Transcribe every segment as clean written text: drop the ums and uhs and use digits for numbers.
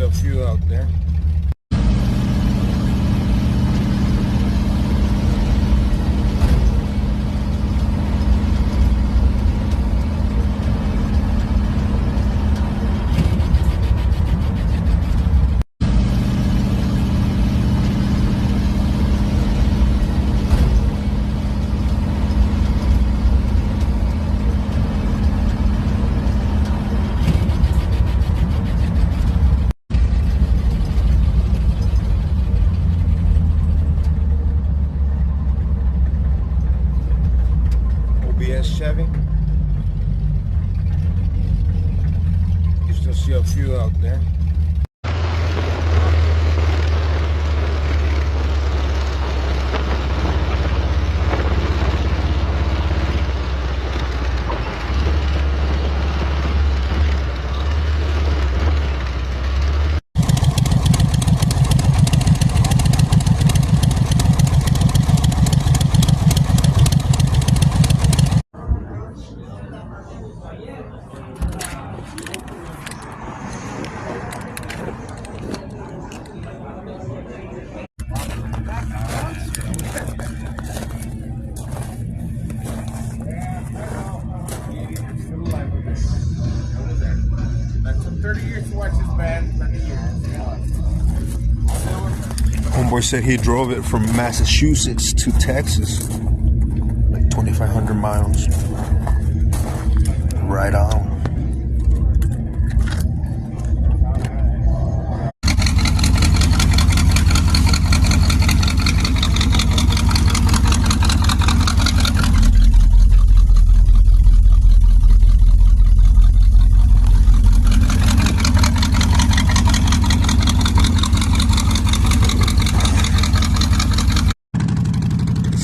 a few out there. Chevy. You still see a few out there. Homeboy said he drove it from Massachusetts to Texas, like 2,500 miles. Right on.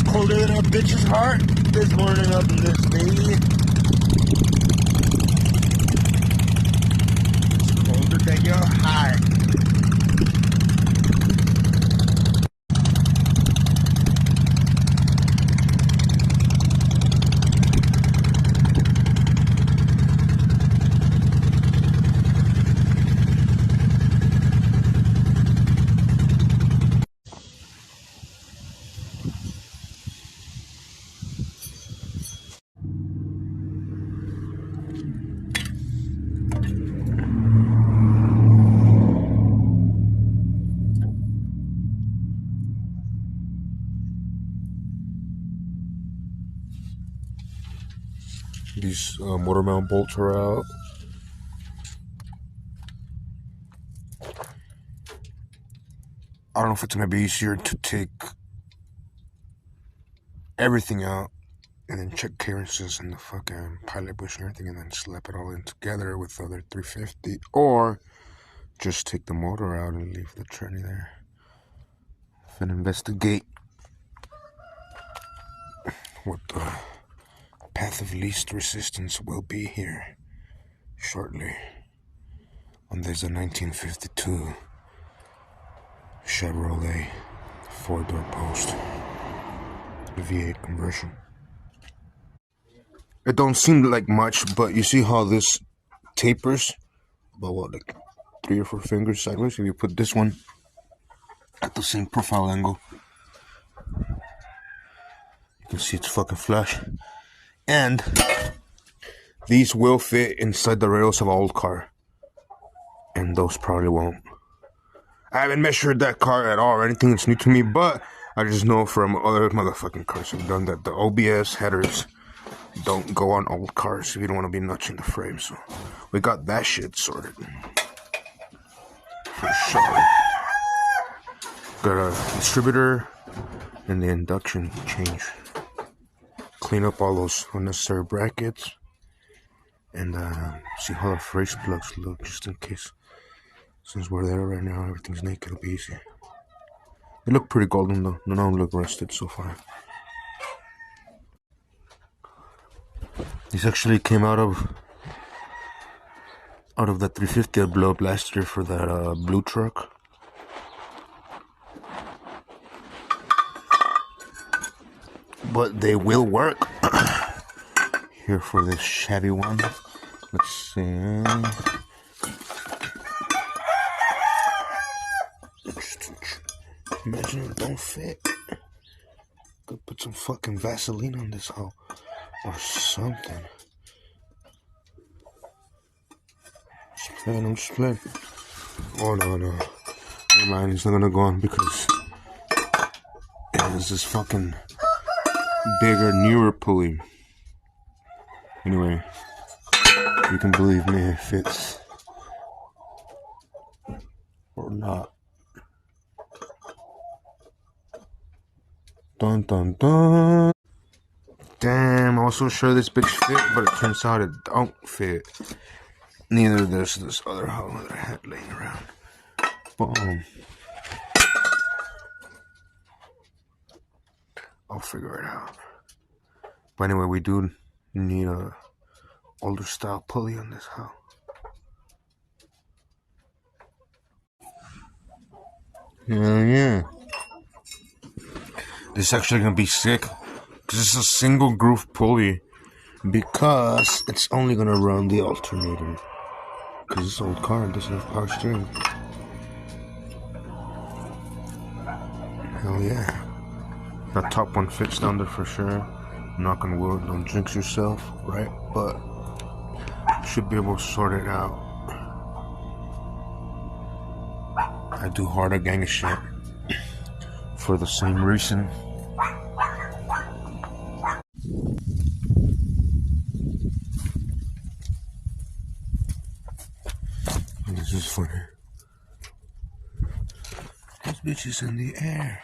Colder than a bitch's heart this morning up in this baby. It's colder than your heart. These motor mount bolts are out. I don't know if it's going to be easier to take everything out and then check clearances and the fucking pilot bush and everything and then slap it all in together with the other 350, or just take the motor out and leave the tranny there and investigate what the path of least resistance will be here shortly on this 1952 Chevrolet 4-door post V8 conversion. It don't seem like much, but you see how this tapers about what, like 3 or 4 fingers sideways? If you put this one at the same profile angle, you can see it's fucking flush. And these will fit inside the rails of an old car, and those probably won't. I haven't measured that car at all or anything that's new to me, but I just know from other motherfucking cars I've done that the OBS headers don't go on old cars if you don't want to be notching the frame. So we got that shit sorted for sure. Got a distributor and the induction change. Clean up all those unnecessary brackets and see how the face plugs look, just in case. Since we're there right now, everything's naked, it'll be easy. They look pretty golden though. None of them look rusted so far. This actually came out of the 350 I blew up last year for that blue truck. But they will work here for this Chevy one. Let's see. Imagine it don't fit. Could put some fucking Vaseline on this hoe or something. I'm just playing. Oh no. Never mind, it's not gonna go on because it has this fucking bigger, newer pulley. Anyway, you can believe me, it fits. Or not. Dun dun dun. Damn, I was so sure this bitch fit, but it turns out it don't fit. Neither does this other hoe that I had laying around. Boom. I'll figure it out. But anyway, we do need a older style pulley on this hoe. Yeah. This is actually gonna be sick. Cause it's a single groove pulley. Because it's only gonna run the alternator. Cause this old car doesn't have power steering. Hell yeah. That top one fits down there for sure. Knock on wood, don't jinx yourself, right? But should be able to sort it out. I do harder gang of shit for the same reason. This is funny. This bitch is in the air.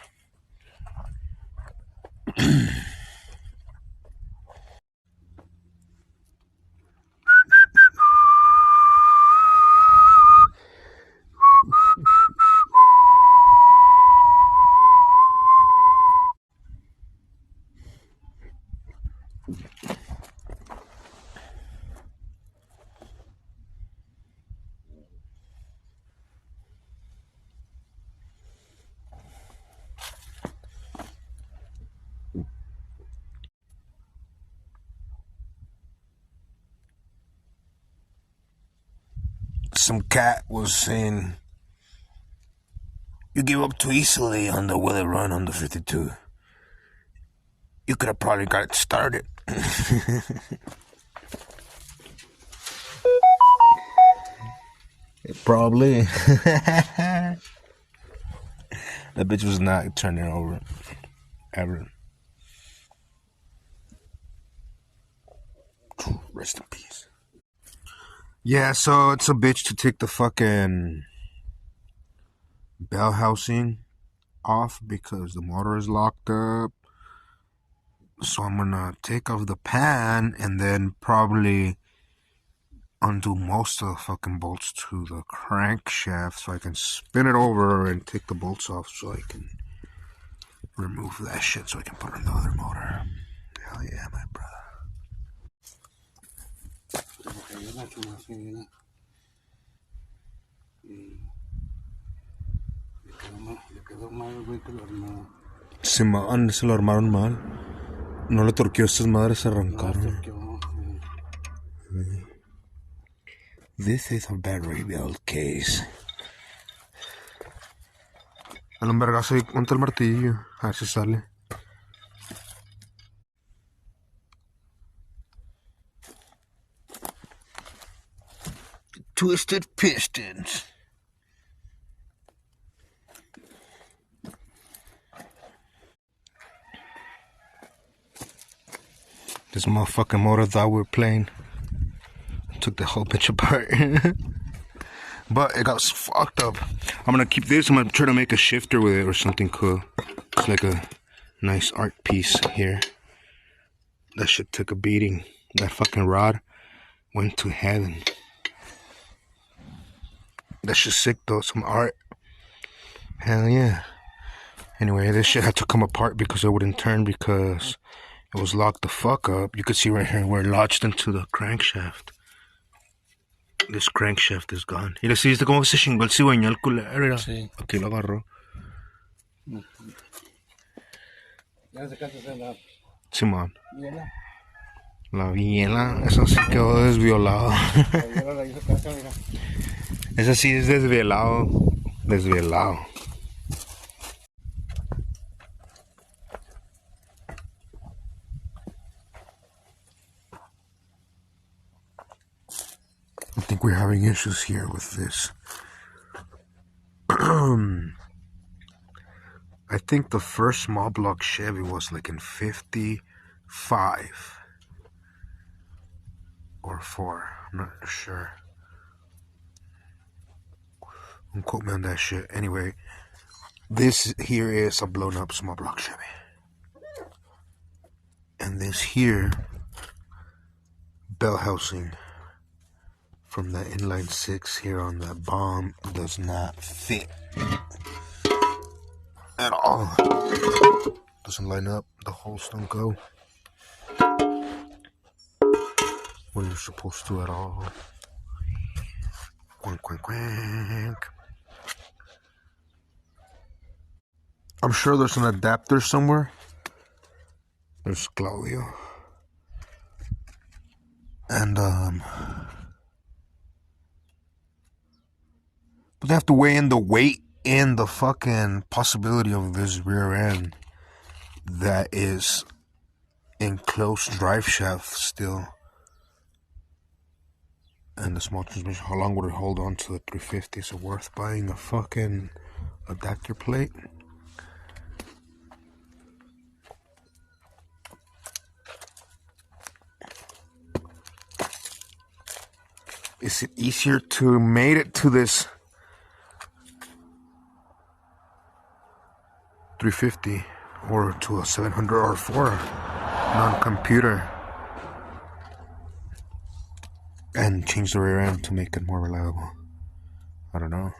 Some cat was saying, you give up too easily on the Willie run on the 52. You could have probably got it started. Probably. That bitch was not turning over. Ever. Rest in peace. Yeah, so it's a bitch to take the fucking bell housing off because the motor is locked up. So I'm gonna take off the pan and then probably undo most of the fucking bolts to the crankshaft so I can spin it over and take the bolts off so I can remove that shit so I can put it in the other motor. Hell yeah, my brother. Se lo armaron mal. No le torqueó, estas madres se arrancaron. This is a battery build case. Dale un vergazo y ponte el martillo. A ver si sale. Twisted pistons. This motherfucking motor thought we were playing. Took the whole bitch apart. But it got fucked up. I'm gonna keep this. I'm gonna try to make a shifter with it or something cool. It's like a nice art piece here. That shit took a beating. That fucking rod went to heaven. That's just sick though, some art. Hell yeah. Anyway, this shit had to come apart because it wouldn't turn because it was locked the fuck up. You could see right here where it lodged into the crankshaft. This crankshaft is gone. Y le viste cómo se chingó el cigüeñal culero. Sí. Aquí lo agarró. Ya sacaste la... Simón. ¿Biela? La biela, eso sí quedó desviolado. La biela la hizo caca, mira. Ese sí es desvielado. Desvielado. think we're having issues here with this. I think the first small block Chevy was like in 55 or 4. I'm not sure. Don't quote me on that shit. Anyway, this here is a blown up small block Chevy. And this here, bell housing from the inline 6 here on the bomb does not fit at all. Doesn't line up. The holes don't go when you're supposed to at all. Quack, quack, quack. I'm sure there's an adapter somewhere. There's Claudio. And but they have to weigh in the weight and the fucking possibility of this rear end that is in closed drive shaft still. And the small transmission, how long would it hold on to the 350? Is it worth buying a fucking adapter plate? Is it easier to make it to this 350 or to a 700 R4 non-computer and change the rear end to make it more reliable? I don't know.